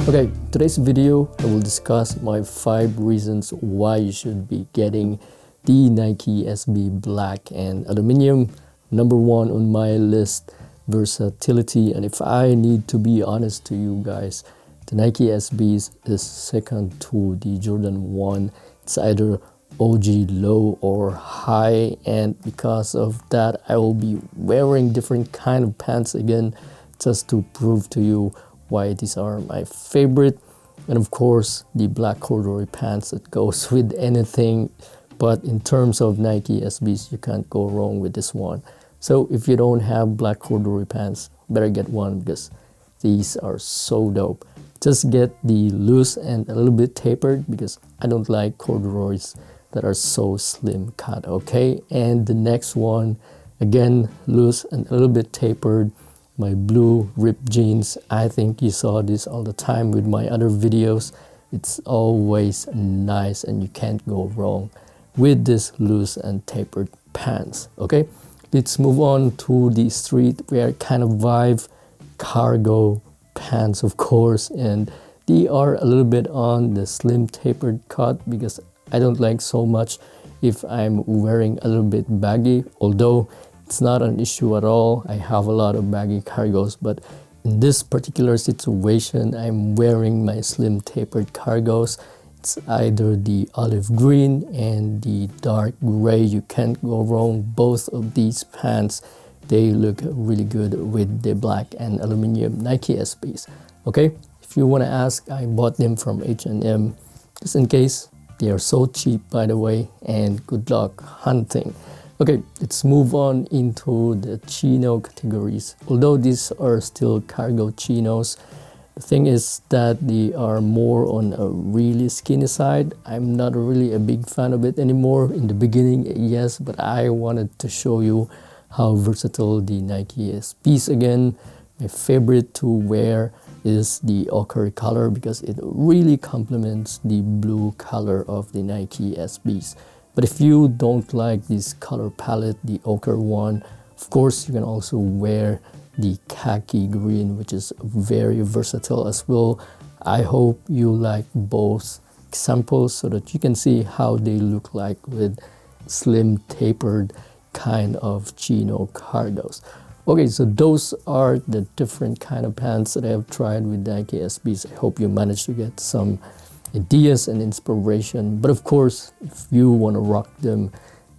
Okay, today's video I will discuss my 5 reasons why you should be getting the Nike SB Black and Aluminum. Number 1 on my list, versatility. And if I need to be honest to you guys, the Nike SBs is second to the Jordan 1. It's either OG low or high, and because of that I will be wearing different kind of pants again just to prove to you why these are my favorite. And of course the black corduroy pants that goes with anything, but in terms of Nike SBs you can't go wrong with this one. So if you don't have black corduroy pants, better get one because these are so dope. Just get the loose and a little bit tapered because I don't like corduroys that are so slim cut. Okay, and the next one, again loose and a little bit tapered, my blue ripped jeans. I think you saw this all the time with my other videos. It's always nice and you can't go wrong with this loose and tapered pants. Okay, let's move on to the streetwear kind of vibe. Cargo pants, of course, and they are a little bit on the slim tapered cut because I don't like so much if I'm wearing a little bit baggy, although it's not an issue at all. I have a lot of baggy cargos, but in this particular situation I'm wearing my slim tapered cargos. It's either the olive green and the dark gray. You can't go wrong. Both of these pants, they look really good with the black and aluminum Nike SBs. Okay, if you want to ask, I bought them from H&M just in case. They are so cheap, by the way, and good luck hunting. Okay, let's move on into the chino categories. Although these are still cargo chinos, the thing is that they are more on a really skinny side. I'm not really a big fan of it anymore. In the beginning, yes, but I wanted to show you how versatile the Nike SBs again. My favorite to wear is the ochre color because it really complements the blue color of the Nike SBs. But if you don't like this color palette, the ochre one, of course you can also wear the khaki green, which is very versatile as well. I hope you like both examples so that you can see how they look like with slim tapered kind of chino cargos. Okay, so those are the different kind of pants that I have tried with Nike SBs. I hope you managed to get some ideas and inspiration. But of course, if you want to rock them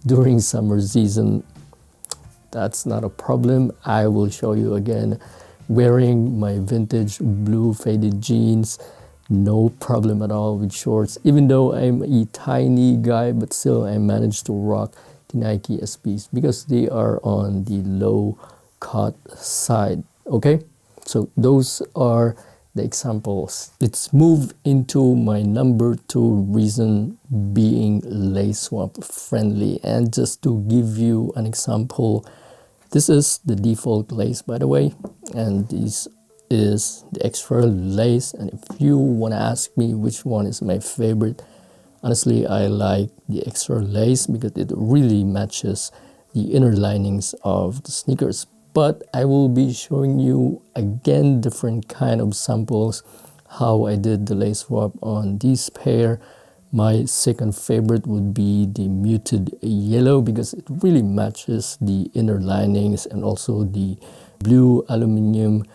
during summer season, that's not a problem. I will show you again wearing my vintage blue faded jeans. No problem at all with shorts. Even though I'm a tiny guy, but still I managed to rock the Nike SBs because they are on the low cut side. Okay, so those are the examples. Let's move into my number 2 reason, being lace swap friendly. And just to give you an example, this is the default lace, by the way, and this is the extra lace. And if you want to ask me which one is my favorite, honestly I like the extra lace because it really matches the inner linings of the sneakers. But I will be showing you again different kind of samples how I did the lace swap on this pair. My second favorite would be the muted yellow because it really matches the inner linings and also the blue aluminum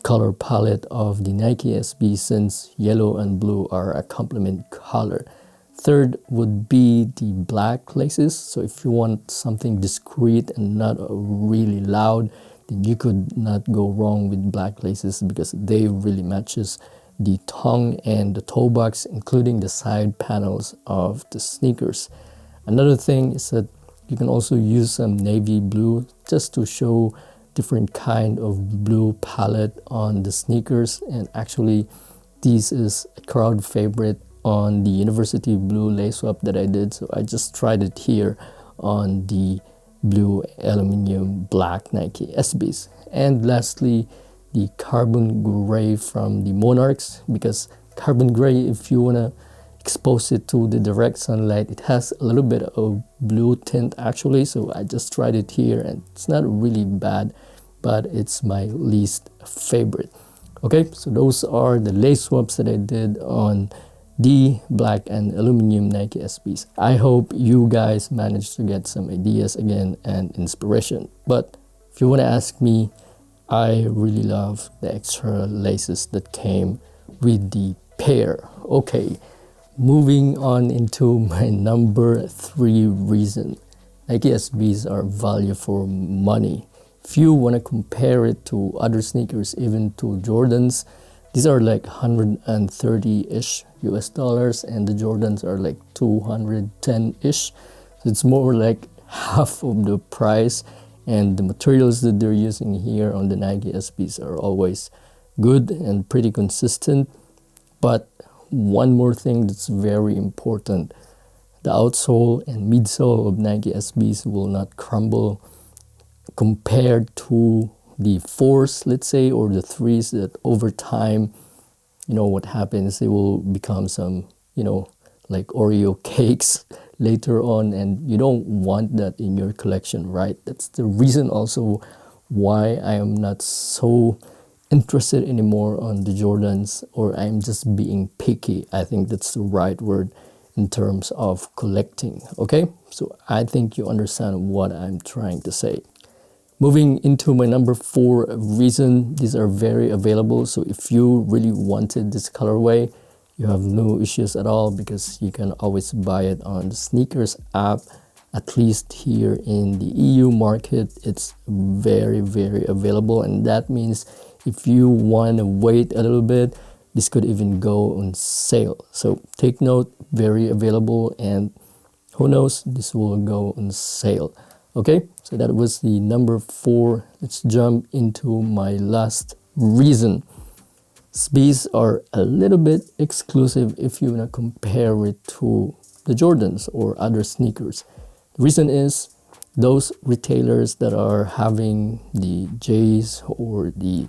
color palette of the Nike SB, since yellow and blue are a complement color. Third would be the black laces. So if you want something discreet and not really loud, then you could not go wrong with black laces because they really matches the tongue and the toe box, including the side panels of the sneakers. Another thing is that you can also use some navy blue just to show different kind of blue palette on the sneakers. And actually this is a crowd favorite on the university blue lace swap that I did, so I just tried it here on the blue aluminum black Nike SBs. And lastly, the carbon gray from the Monarchs, because carbon gray, if you want to expose it to the direct sunlight, it has a little bit of blue tint actually, so I just tried it here and it's not really bad, but it's my least favorite. Okay, so those are the lace swaps that I did on the black and aluminum Nike SBs. I hope you guys managed to get some ideas again and inspiration. But if you want to ask me, I really love the extra laces that came with the pair. Okay, moving on into my number 3 reason. Nike SBs are value for money. If you want to compare it to other sneakers, even to Jordans, these are like 130-ish US dollars and the Jordans are like 210-ish. So it's more like half of the price, and the materials that they're using here on the Nike SBs are always good and pretty consistent. But one more thing that's very important, the outsole and midsole of Nike SBs will not crumble compared to the 4s, let's say, or the 3s, that over time, you know what happens, they will become some, like Oreo cakes later on, and you don't want that in your collection, right? That's the reason also why I am not so interested anymore on the Jordans, or I'm just being picky. I think that's the right word in terms of collecting. Okay, so I think you understand what I'm trying to say. Moving into my number 4 reason, these are very available. So if you really wanted this colorway, you have no issues at all, because you can always buy it on the sneakers app. At least here in the EU market, it's very, very available. And that means if you want to wait a little bit, this could even go on sale. So take note, very available, and who knows, this will go on sale. Okay, so that was the number 4. Let's jump into my last reason. SBs are a little bit exclusive if you want to compare it to the Jordans or other sneakers. The reason is those retailers that are having the J's or the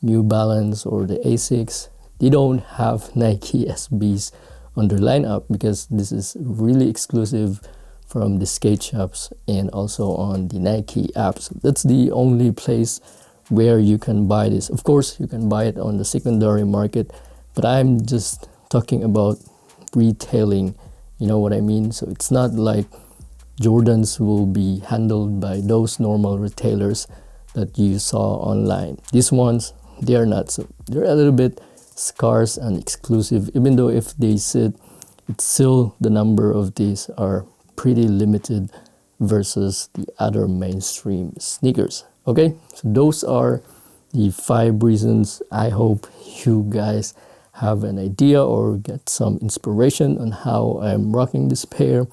New Balance or the Asics, they don't have Nike SBs on their lineup, because this is really exclusive from the skate shops and also on the Nike apps. That's the only place where you can buy this. Of course, you can buy it on the secondary market, but I'm just talking about retailing, you know what I mean? So it's not like Jordans will be handled by those normal retailers that you saw online. These ones, they are not. So they're a little bit scarce and exclusive, even though if they sit, it's still the number of these are pretty limited versus the other mainstream sneakers. Okay, so those are the 5 reasons. I hope you guys have an idea or get some inspiration on how I'm rocking this pair.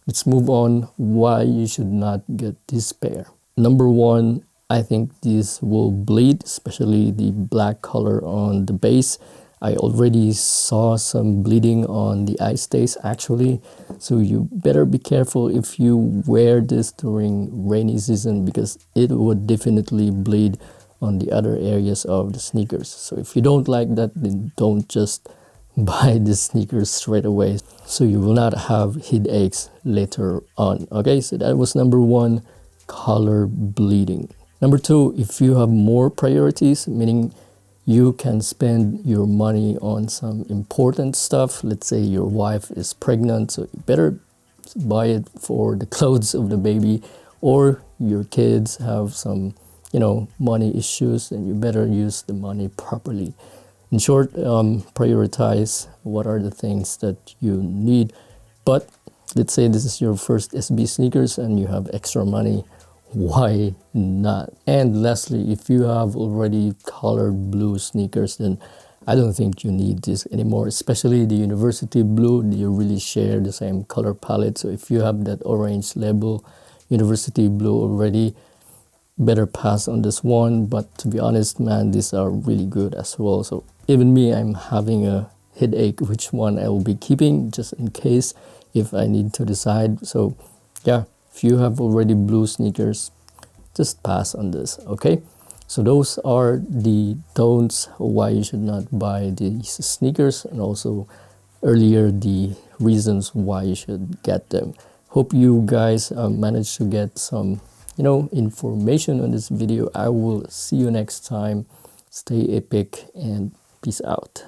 Let's move on why you should not get this pair. Number 1, I think this will bleed, especially the black color on the base. I already saw some bleeding on the eye stays actually, so you better be careful if you wear this during rainy season, because it would definitely bleed on the other areas of the sneakers. So if you don't like that, then don't just buy the sneakers straight away, so you will not have headaches later on. Okay, so that was number 1, color bleeding. Number 2, if you have more priorities, meaning you can spend your money on some important stuff. Let's say your wife is pregnant, so you better buy it for the clothes of the baby, or your kids have some, money issues, and you better use the money properly. In short, prioritize what are the things that you need. But let's say this is your first SB sneakers and you have extra money. Why not? And lastly, if you have already colored blue sneakers, then I don't think you need this anymore, especially the university blue. They really share the same color palette. So if you have that orange label university blue already, better pass on this one. But to be honest, man, these are really good as well. So even me, I'm having a headache which one I will be keeping, just in case if I need to decide. So yeah, if you have already blue sneakers, just pass on this. Okay, so those are the don'ts why you should not buy these sneakers, and also earlier the reasons why you should get them. Hope you guys managed to get some information on this video. I will see you next time. Stay epic and peace out.